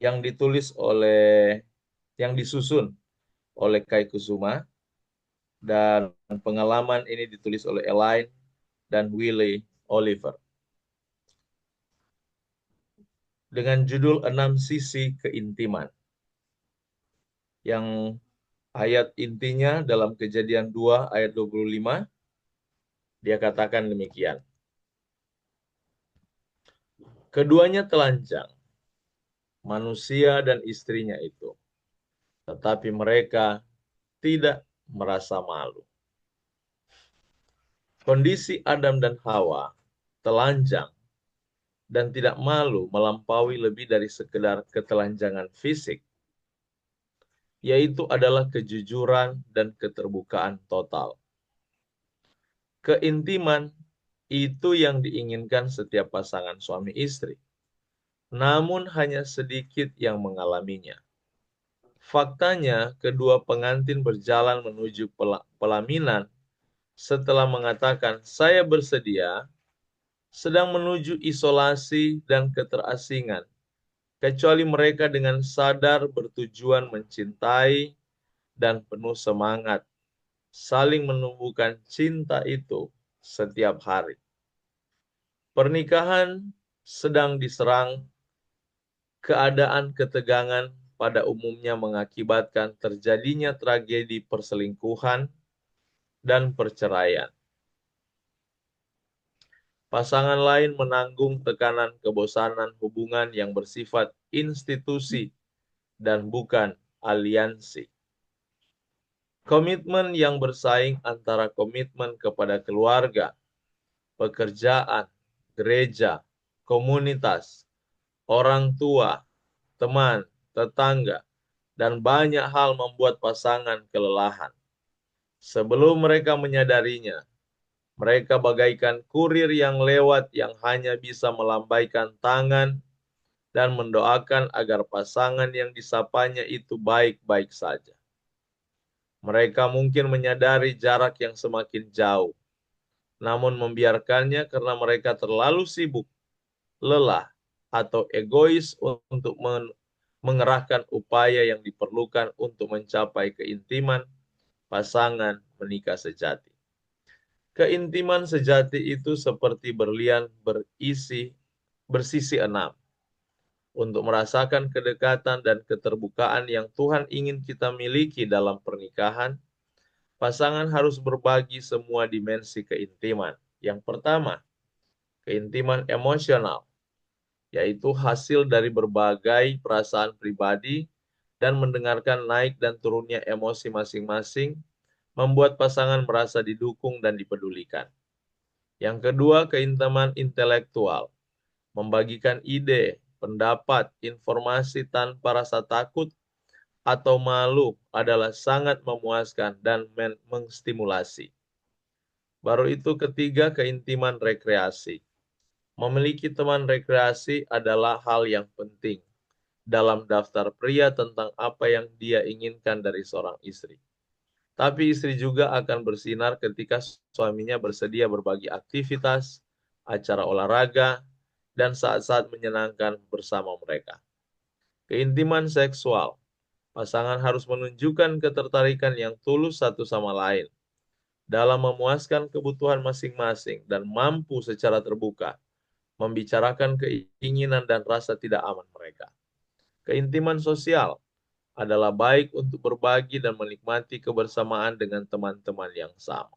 yang yang disusun oleh Kai Kusuma, dan pengalaman ini ditulis oleh Elaine dan Willie Oliver dengan judul 6 Sisi Keintiman, yang ayat intinya dalam Kejadian 2 ayat 25, dia katakan demikian. Keduanya telanjang, manusia dan istrinya itu, tetapi mereka tidak merasa malu. Kondisi Adam dan Hawa telanjang dan tidak malu melampaui lebih dari sekedar ketelanjangan fisik, yaitu adalah kejujuran dan keterbukaan total. Keintiman itu yang diinginkan setiap pasangan suami istri, namun hanya sedikit yang mengalaminya. Faktanya, kedua pengantin berjalan menuju pelaminan setelah mengatakan, "Saya bersedia," sedang menuju isolasi dan keterasingan, kecuali mereka dengan sadar bertujuan mencintai dan penuh semangat saling menumbuhkan cinta itu setiap hari. Pernikahan sedang diserang keadaan ketegangan, pada umumnya mengakibatkan terjadinya tragedi perselingkuhan dan perceraian. Pasangan lain menanggung tekanan kebosanan hubungan yang bersifat institusi dan bukan aliansi. Komitmen yang bersaing antara komitmen kepada keluarga, pekerjaan, gereja, komunitas, orang tua, teman, tetangga, dan banyak hal membuat pasangan kelelahan. Sebelum mereka menyadarinya, mereka bagaikan kurir yang lewat yang hanya bisa melambaikan tangan dan mendoakan agar pasangan yang disapanya itu baik-baik saja. Mereka mungkin menyadari jarak yang semakin jauh, namun membiarkannya karena mereka terlalu sibuk, lelah, atau egois untuk mengerahkan upaya yang diperlukan untuk mencapai keintiman pasangan menikah sejati. Keintiman sejati itu seperti berlian bersisi enam. Untuk merasakan kedekatan dan keterbukaan yang Tuhan ingin kita miliki dalam pernikahan, pasangan harus berbagi semua dimensi keintiman. Yang pertama, keintiman emosional, yaitu hasil dari berbagai perasaan pribadi dan mendengarkan naik dan turunnya emosi masing-masing, membuat pasangan merasa didukung dan dipedulikan. Yang kedua, keintiman intelektual, membagikan ide, pendapat, informasi tanpa rasa takut atau malu adalah sangat memuaskan dan menstimulasi. Baru itu ketiga, keintiman rekreasi. Memiliki teman rekreasi adalah hal yang penting dalam daftar pria tentang apa yang dia inginkan dari seorang istri. Tapi istri juga akan bersinar ketika suaminya bersedia berbagi aktivitas, acara olahraga, dan saat-saat menyenangkan bersama mereka. Keintiman seksual. Pasangan harus menunjukkan ketertarikan yang tulus satu sama lain dalam memuaskan kebutuhan masing-masing dan mampu secara terbuka membicarakan keinginan dan rasa tidak aman mereka. Keintiman sosial adalah baik untuk berbagi dan menikmati kebersamaan dengan teman-teman yang sama.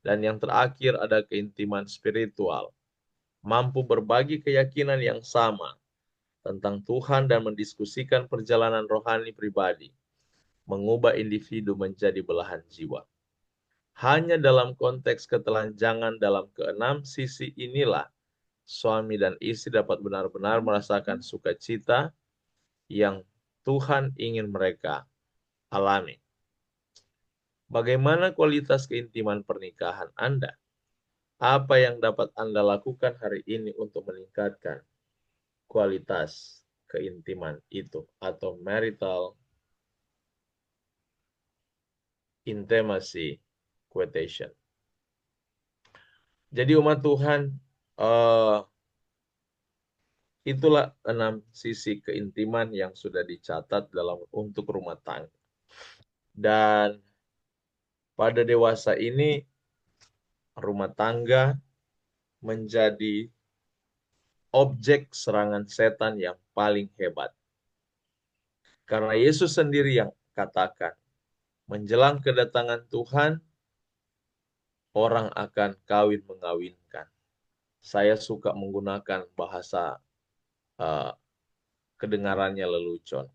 Dan yang terakhir ada keintiman spiritual, mampu berbagi keyakinan yang sama tentang Tuhan dan mendiskusikan perjalanan rohani pribadi, mengubah individu menjadi belahan jiwa. Hanya dalam konteks ketelanjangan dalam keenam sisi inilah suami dan istri dapat benar-benar merasakan sukacita yang Tuhan ingin mereka alami. Bagaimana kualitas keintiman pernikahan Anda? Apa yang dapat Anda lakukan hari ini untuk meningkatkan kualitas keintiman itu atau marital intimacy quotation. Jadi umat Tuhan, eh, Itulah 6 sisi keintiman yang sudah dicatat untuk rumah tangga. Dan pada dewasa ini, rumah tangga menjadi objek serangan setan yang paling hebat. Karena Yesus sendiri yang katakan, menjelang kedatangan Tuhan, orang akan kawin mengawinkan. Saya suka menggunakan bahasa kedengarannya lelucon.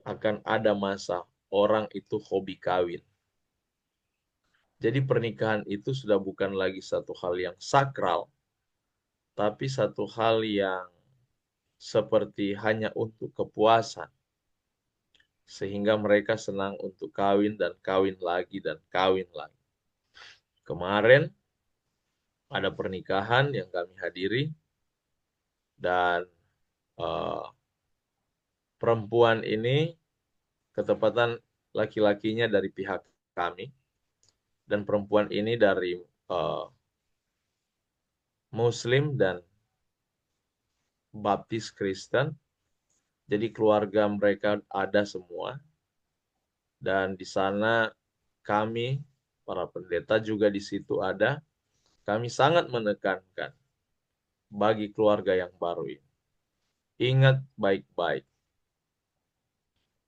Akan ada masa orang itu hobi kawin. Jadi pernikahan itu sudah bukan lagi satu hal yang sakral, tapi satu hal yang seperti hanya untuk kepuasan. Sehingga mereka senang untuk kawin dan kawin lagi dan kawin lagi. Kemarin ada pernikahan yang kami hadiri, dan perempuan ini ketepatan laki-lakinya dari pihak kami, dan perempuan ini dari Muslim dan Baptis Kristen. Jadi keluarga mereka ada semua, dan di sana kami para pendeta juga di situ ada. Kami sangat menekankan bagi keluarga yang baru ini, ingat baik-baik,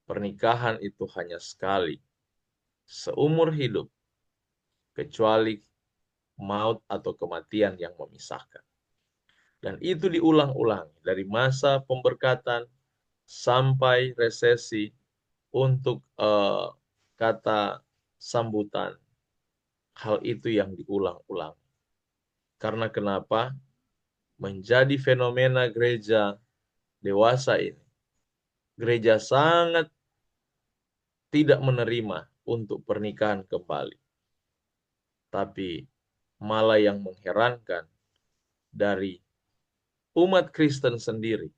pernikahan itu hanya sekali seumur hidup, kecuali maut atau kematian yang memisahkan. Dan itu diulang-ulang dari masa pemberkatan sampai resesi untuk kata sambutan. Hal itu yang diulang-ulang. Karena kenapa? Menjadi fenomena gereja dewasa ini. Gereja sangat tidak menerima untuk pernikahan kembali. Tapi malah yang mengherankan, dari umat Kristen sendiri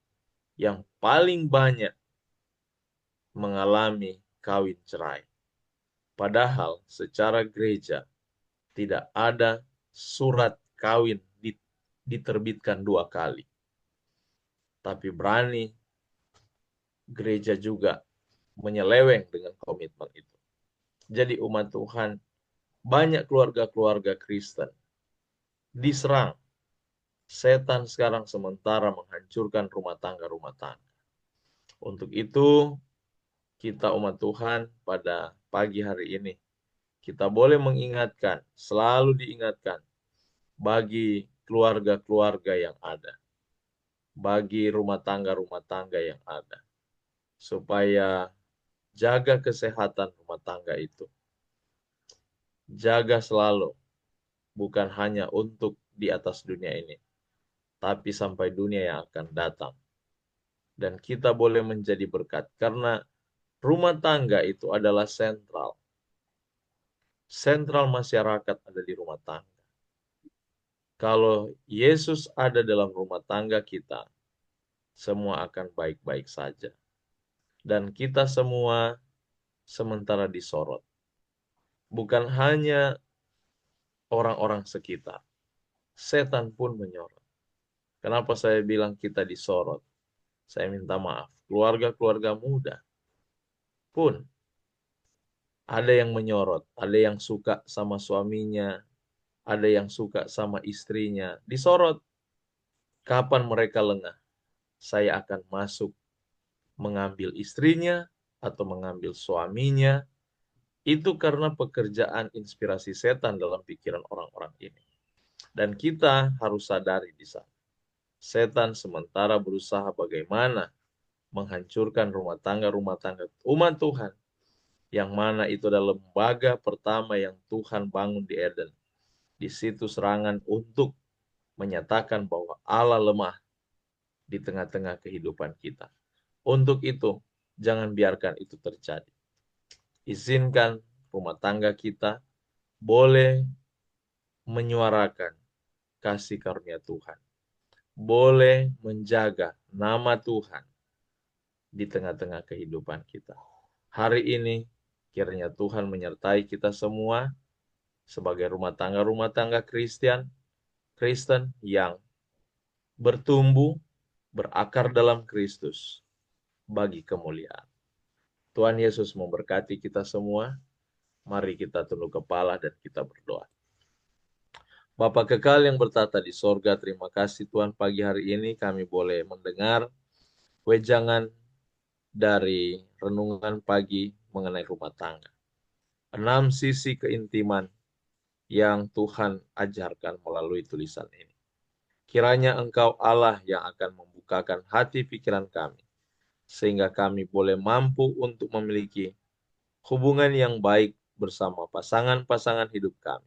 yang paling banyak mengalami kawin cerai. Padahal secara gereja tidak ada surat kawin diterbitkan 2 kali. Tapi berani gereja juga menyeleweng dengan komitmen itu. Jadi umat Tuhan, banyak keluarga-keluarga Kristen diserang setan sekarang sementara menghancurkan rumah tangga-rumah tangga. Untuk itu, kita umat Tuhan pada pagi hari ini, kita boleh mengingatkan, selalu diingatkan, bagi keluarga-keluarga yang ada, bagi rumah tangga yang ada, supaya jaga kesehatan rumah tangga itu. Jaga selalu, bukan hanya untuk di atas dunia ini, tapi sampai dunia yang akan datang. Dan kita boleh menjadi berkat, karena rumah tangga itu adalah sentral. Sentral masyarakat ada di rumah tangga. Kalau Yesus ada dalam rumah tangga kita, semua akan baik-baik saja. Dan kita semua sementara disorot. Bukan hanya orang-orang sekitar, setan pun menyorot. Kenapa saya bilang kita disorot? Saya minta maaf. Keluarga-keluarga muda pun ada yang menyorot, ada yang suka sama suaminya, ada yang suka sama istrinya, disorot. Kapan mereka lengah, saya akan masuk mengambil istrinya atau mengambil suaminya. Itu karena pekerjaan inspirasi setan dalam pikiran orang-orang ini. Dan kita harus sadari di sana. Setan sementara berusaha bagaimana menghancurkan rumah tangga umat Tuhan, yang mana itu adalah lembaga pertama yang Tuhan bangun di Eden. Di situ serangan untuk menyatakan bahwa Allah lemah di tengah-tengah kehidupan kita. Untuk itu, jangan biarkan itu terjadi. Izinkan rumah tangga kita boleh menyuarakan kasih karunia Tuhan, boleh menjaga nama Tuhan di tengah-tengah kehidupan kita. Hari ini, kiranya Tuhan menyertai kita semua sebagai rumah tangga Kristen yang bertumbuh, berakar dalam Kristus bagi kemuliaan. Tuhan Yesus memberkati kita semua. Mari kita tunduk kepala dan kita berdoa. Bapa kekal yang bertata di sorga, terima kasih Tuhan pagi hari ini kami boleh mendengar wejangan dari renungan pagi mengenai rumah tangga. 6 sisi keintiman yang Tuhan ajarkan melalui tulisan ini. Kiranya Engkau Allah yang akan membukakan hati pikiran kami, sehingga kami boleh mampu untuk memiliki hubungan yang baik bersama pasangan-pasangan hidup kami,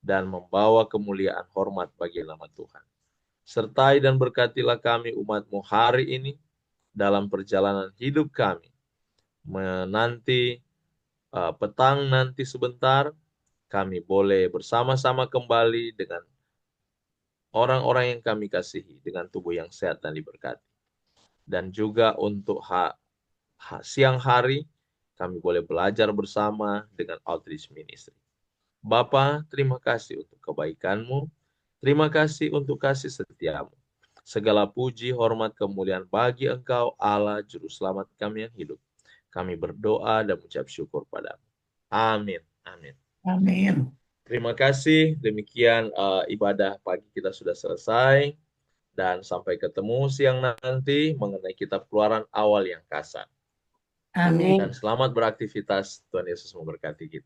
dan membawa kemuliaan hormat bagi nama Tuhan. Sertai dan berkatilah kami umat-Mu hari ini dalam perjalanan hidup kami, menanti petang nanti sebentar, kami boleh bersama-sama kembali dengan orang-orang yang kami kasihi, dengan tubuh yang sehat dan diberkati. Dan juga untuk siang hari, kami boleh belajar bersama dengan Outreach Ministry. Bapa, terima kasih untuk kebaikan-Mu. Terima kasih untuk kasih setia-Mu. Segala puji, hormat, kemuliaan bagi Engkau, Allah, Juru Selamat kami yang hidup. Kami berdoa dan mengucap syukur padamu. Amin. Amin. Amin. Terima kasih. Demikian ibadah pagi kita sudah selesai. Dan sampai ketemu siang nanti mengenai kitab Keluaran awal yang kasar. Amin. Dan selamat beraktivitas. Tuhan Yesus memberkati kita.